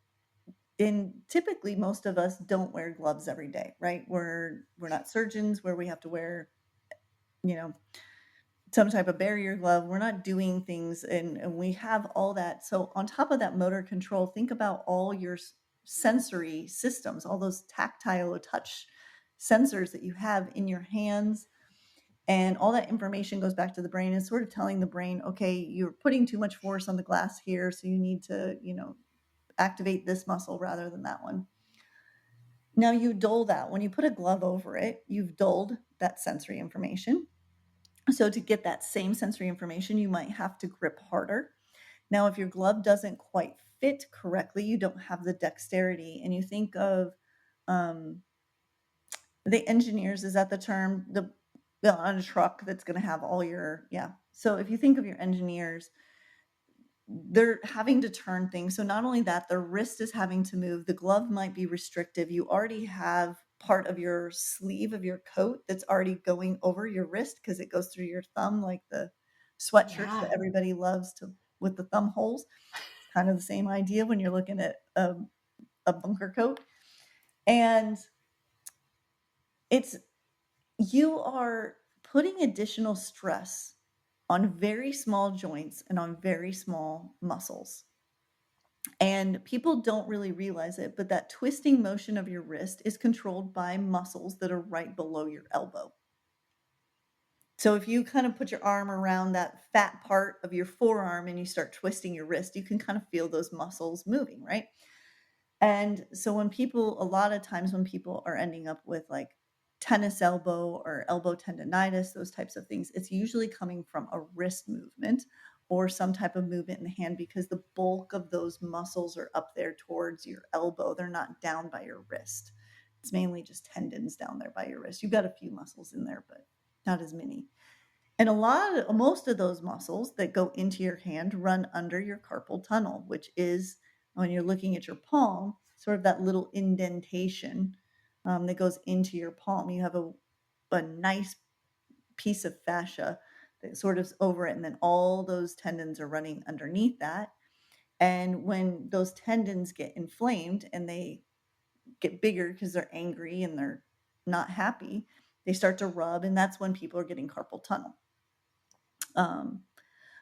And typically most of us don't wear gloves every day, right? We're not surgeons where we have to wear, some type of barrier glove. We're not doing things, and we have all that. So on top of that motor control, think about all your sensory systems, all those tactile or touch sensors that you have in your hands. And all that information goes back to the brain and sort of telling the brain, okay, you're putting too much force on the glass here, so you need to, activate this muscle rather than that one. Now you dull that. When you put a glove over it, you've dulled that sensory information. So to get that same sensory information, you might have to grip harder. Now, if your glove doesn't quite fit correctly, you don't have the dexterity. And you think of the engineers, is that the term? On a truck that's going to have all your, So if you think of your engineers, they're having to turn things. So not only that, their wrist is having to move. The glove might be restrictive. You already have part of your sleeve of your coat that's already going over your wrist because it goes through your thumb, like the sweatshirts that everybody loves with the thumb holes. Kind of the same idea when you're looking at a bunker coat. And you are putting additional stress on very small joints and on very small muscles. And people don't really realize it, but that twisting motion of your wrist is controlled by muscles that are right below your elbow. So if you kind of put your arm around that fat part of your forearm and you start twisting your wrist, you can kind of feel those muscles moving, right? And so a lot of times when people are ending up with like tennis elbow or elbow tendonitis, those types of things, it's usually coming from a wrist movement or some type of movement in the hand, because the bulk of those muscles are up there towards your elbow. They're not down by your wrist. It's mainly just tendons down there by your wrist. You've got a few muscles in there, but not as many. And most of those muscles that go into your hand run under your carpal tunnel, which is, when you're looking at your palm, sort of that little indentation that goes into your palm. You have a nice piece of fascia that sort of is over it, and then all those tendons are running underneath that. And when those tendons get inflamed and they get bigger because they're angry and they're not happy, they start to rub, and that's when people are getting carpal tunnel.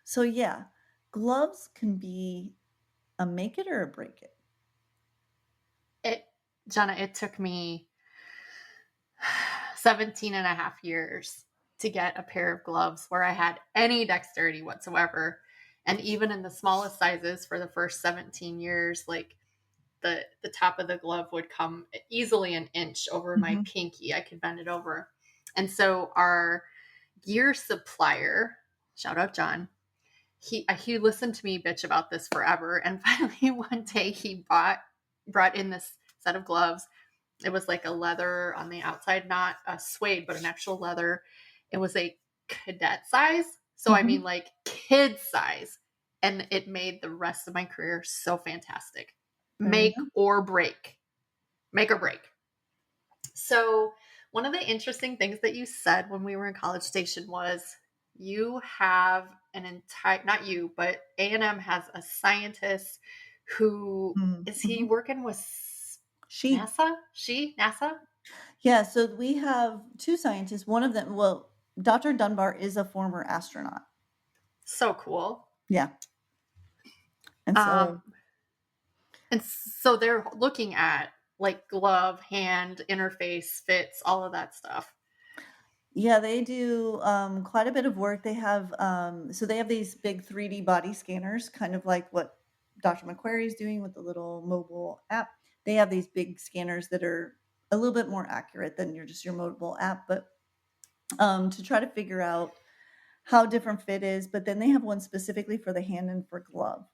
So yeah, gloves can be a make it or a break it. Jenna, it took me 17 and a half years to get a pair of gloves where I had any dexterity whatsoever. And even in the smallest sizes for the first 17 years, like the top of the glove would come easily an inch over my pinky. I could bend it over. And so our gear supplier, shout out John, he listened to me bitch about this forever. And finally one day he brought in this set of gloves. It was like a leather on the outside, not a suede, but an actual leather. It was a cadet size. So I mean like kid size. And it made the rest of my career so fantastic. Make or break. Make or break. So one of the interesting things that you said when we were in College Station was you have an entire, not you, but A&M has a scientist who, is he working with NASA? NASA? Yeah, so we have two scientists. One of them, well, Dr. Dunbar is a former astronaut. So cool. Yeah. And so they're looking at like glove, hand, interface, fits, all of that stuff. Yeah, they do quite a bit of work. They have so they have these big 3D body scanners, kind of like what Dr. McQuarrie is doing with the little mobile app. They have these big scanners that are a little bit more accurate than your mobile app, but to try to figure out how different fit is. But then they have one specifically for the hand and for glove.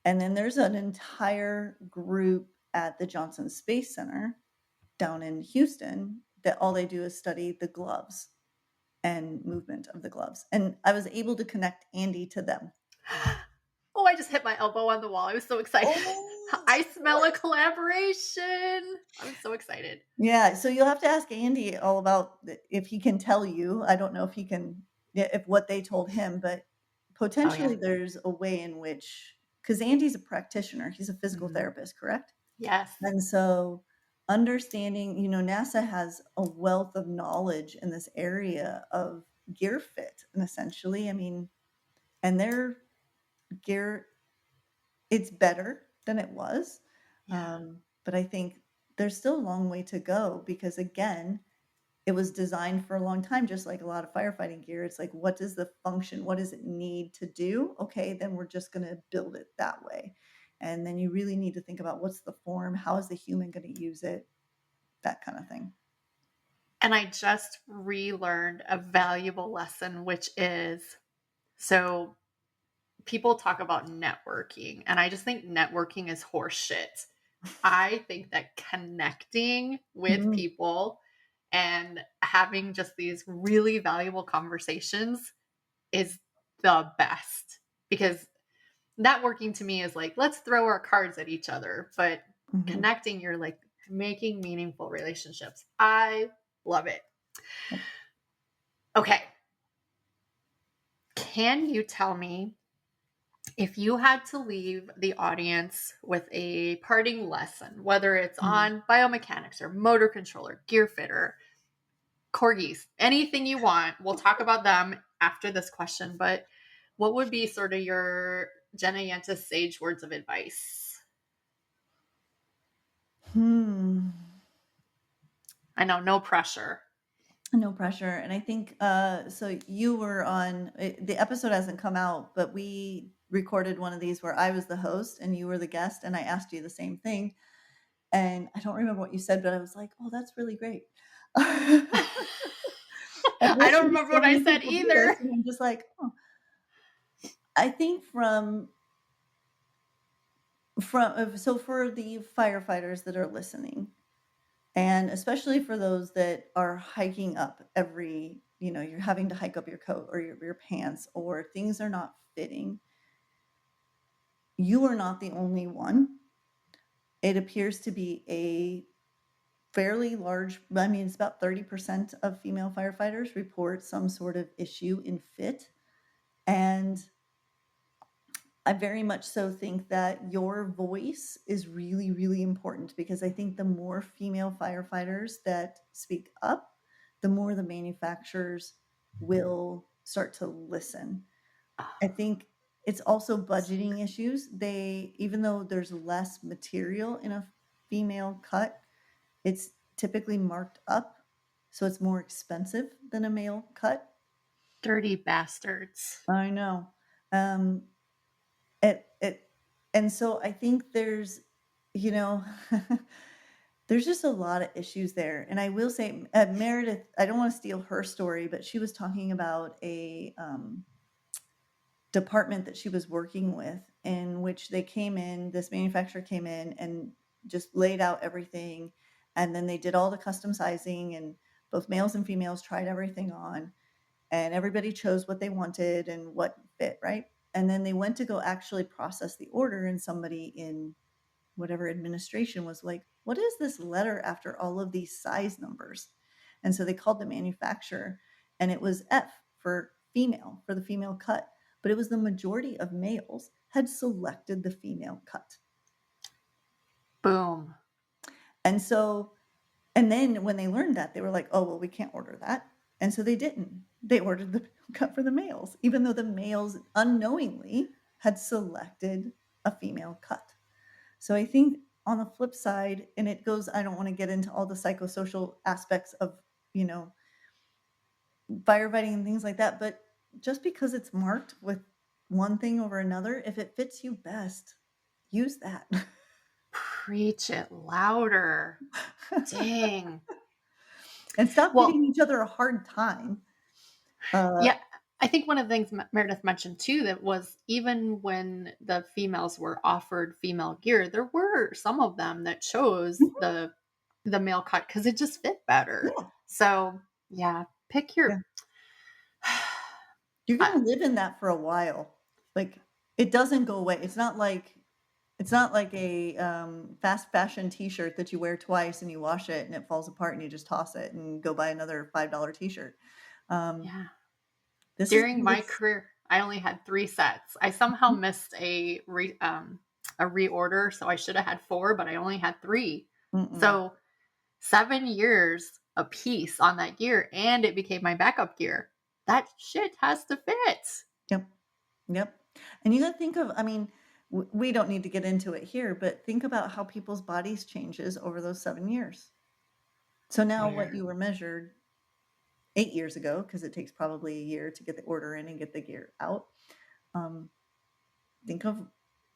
And then there's an entire group at the Johnson Space Center down in Houston that all they do is study the gloves and movement of the gloves. And I was able to connect Andy to them. Oh, I just hit my elbow on the wall. I was so excited. Oh, I smell a collaboration. I'm so excited. Yeah. So you'll have to ask Andy all about if he can tell you. I don't know if he can, if what they told him, but potentially there's a way in which, because Andy's a practitioner, he's a physical therapist, correct? Yes. And so understanding, NASA has a wealth of knowledge in this area of gear fit, and essentially, and their gear, it's better than it was. But I think there's still a long way to go, because again, it was designed for a long time, just like a lot of firefighting gear. It's like, what does the function, what does it need to do? Okay, then we're just going to build it that way. And then you really need to think about what's the form, how is the human going to use it, that kind of thing. And I just relearned a valuable lesson, which is, so people talk about networking, and I just think networking is horse shit. I think that connecting with people and having just these really valuable conversations is the best, because networking to me is like, let's throw our cards at each other, but connecting, you're like making meaningful relationships. I love it. Okay. Can you tell me, if you had to leave the audience with a parting lesson, whether it's on biomechanics or motor controller, gear fitter, corgis, anything you want, we'll talk about them after this question, but what would be sort of your Jenna Yentes sage words of advice? I know, no pressure. No pressure. And I think, so you were on, the episode hasn't come out, but we recorded one of these where I was the host and you were the guest, and I asked you the same thing. And I don't remember what you said, but I was like, oh, that's really great. I I don't listen to remember so what I many said people do this, either. and I'm just like, oh. I think so for the firefighters that are listening, and especially for those that are hiking up you're having to hike up your coat or your pants, or things are not fitting, you are not the only one. It appears to be a fairly large, I mean, it's about 30% of female firefighters report some sort of issue in fit. And I very much so think that your voice is really, really important, because I think the more female firefighters that speak up, the more the manufacturers will start to listen. I think it's also budgeting issues. Even though there's less material in a female cut, it's typically marked up, so it's more expensive than a male cut. Dirty bastards. I know. Um, it and so I think there's, you know, there's just a lot of issues there. And I will say, Meredith, I don't want to steal her story, but she was talking about a department that she was working with, in which this manufacturer came in and just laid out everything. And then they did all the custom sizing, and both males and females tried everything on, and everybody chose what they wanted and what fit, right? And then they went to go actually process the order, and somebody in whatever administration was like, what is this letter after all of these size numbers? And so they called the manufacturer, and it was F for female, for the female cut. But it was the majority of males had selected the female cut. Boom. And then when they learned that, they were like, oh, well, we can't order that. And so they didn't. They ordered the cut for the males, even though the males unknowingly had selected a female cut. So I think on the flip side, and it goes, I don't want to get into all the psychosocial aspects of, firefighting and things like that, but just because it's marked with one thing over another, if it fits you best, use that. Preach it louder. Dang. And stop Well, giving each other a hard time. yeah, I think one of the things Meredith mentioned too, that was even when the females were offered female gear, there were some of them that chose Mhm. the male cut because it just fit better. Yeah. So yeah, pick your. Yeah. You're I- gonna live in that for a while. Like, it doesn't go away. It's not like a fast fashion T-shirt that you wear twice and you wash it and it falls apart and you just toss it and go buy another $5 T-shirt. yeah. This is During my career, I only had 3 sets. I somehow missed a reorder, so I should have had 4, but I only had 3. Mm-mm. So 7 years a piece on that gear, and it became my backup gear. That shit has to fit. Yep. Yep. And you got to think of, I mean, we don't need to get into it here, but think about how people's bodies changes over those 7 years. So now what you were measured 8 years ago, because it takes probably a year to get the order in and get the gear out. Think of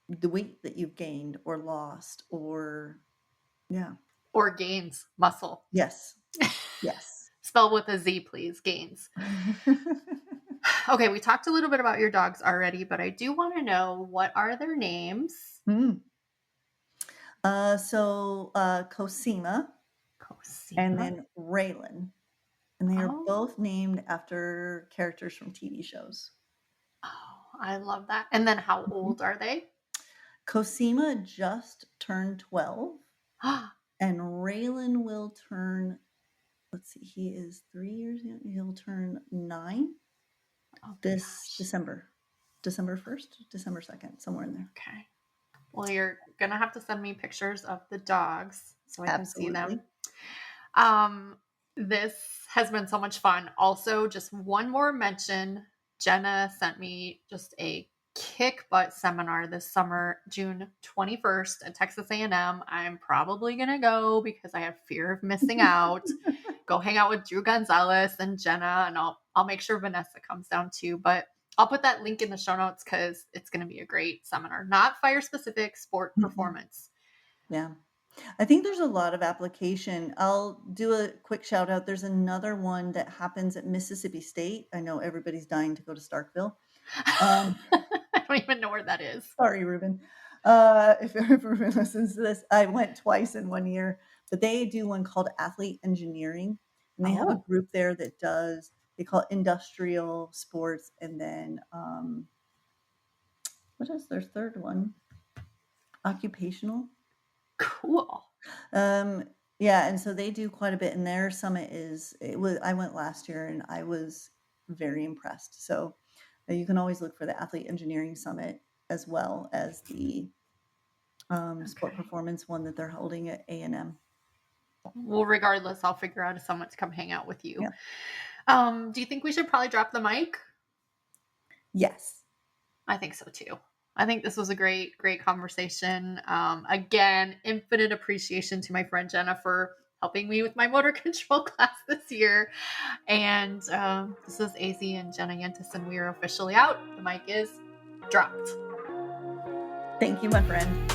the weight that you've gained or lost, or Or gains muscle. yes. Yes. Spell with a Z, please. Gains. Okay, we talked a little bit about your dogs already, but I do want to know, what are their names? Cosima and then Raylan. And they are both named after characters from TV shows. Oh, I love that. And then how old are they? Cosima just turned 12. And Raylan will turn, let's see, he is 3 years young. He'll turn 9 this December 1st, December 2nd, somewhere in there. Okay. Well, you're going to have to send me pictures of the dogs so I can see them. This has been so much fun. Also, just one more mention. Jenna sent me just a kick butt seminar this summer, June 21st at Texas A&M. I'm probably going to go because I have fear of missing out. Go hang out with Drew Gonzalez and Jenna, and I'll make sure Vanessa comes down too. But I'll put that link in the show notes because it's going to be a great seminar. Not fire specific, sport performance. Yeah. I think there's a lot of application. I'll do a quick shout out. There's another one that happens at Mississippi State. I know everybody's dying to go to Starkville. I don't even know where that is. Sorry, Ruben. If Ruben listens to this, I went twice in 1 year, but they do one called Athlete Engineering, and they have a group there that does, they call it industrial sports, and then what is their third one? Occupational. Cool. Yeah, and so they do quite a bit, and their summit I went last year and I was very impressed. So you can always look for the Athlete Engineering Summit as well as the sport performance one that they're holding at A&M. Well, regardless, I'll figure out a summit to come hang out with you. Yeah. Do you think we should probably drop the mic? Yes. I think so too. I think this was a great conversation. Again, infinite appreciation to my friend Jenna for helping me with my motor control class this year. And this is AZ and Jenna Yentes, and we are officially out. The mic is dropped. Thank you, my friend.